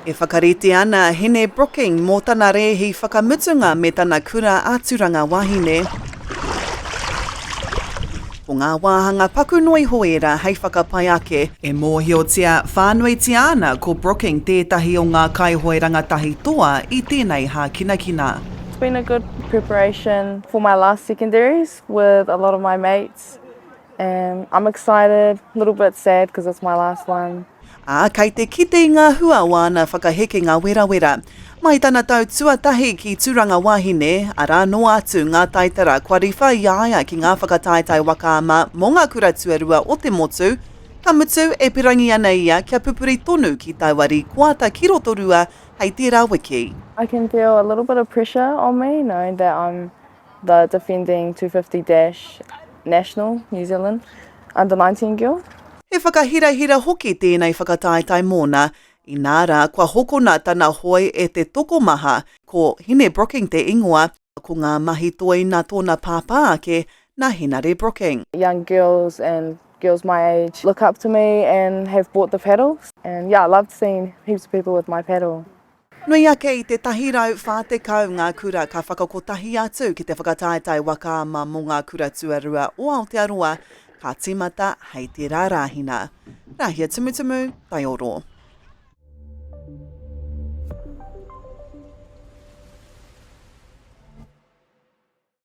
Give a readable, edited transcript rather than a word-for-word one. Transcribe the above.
E whakarite ana Hine Brooking mō tana rēhi whakamutunga me tana kura a Tūranga Wahine. Ko ngā wāhanga paku noi hoera hei whakapai ake e mōhiotia whānui ti ana ko Brooking tētahi o ngā kaihoe rangatahi toa I tēnei hā kinakina. It's been a good preparation for my last secondaries with a lot of my mates. And I'm excited, a little bit sad because it's my last one. Kei te kite ngā hua wana whakaheke ngā wera. Mai tana tau tuatahi ki Tūranga Wahine, ara no atu ngā taitara kua riwha iaia ki ngā whakataetae Waka Ama mō ngā kura tuarua o te motu, ka mutu e pirangi ana ia kia pupuri tonu ki tauari kuata ki Rotorua hei tērā wiki. I can feel a little bit of pressure on me knowing that I'm the defending 250 national New Zealand under 19 girl. He whakahirahira hoki tēnei whakataetae mōna, I nāra kua hokona tana hoi e te tokomaha ko Hine Brooking te ingoa ko ngā mahi toi nā tōna pāpā ake nā Hine Brooking. Young girls and girls my age look up to me and have bought the paddles. And yeah, I loved seeing heaps of people with my paddle. Nui ake I te tahirau whātekau ngā kura ka whakakotahi atu ki te whakataetae Waka Ama mō ngā kura tuarua o Aotearoa ka tīmata hei te rārāhina. Rahia tumutumu, tai oro.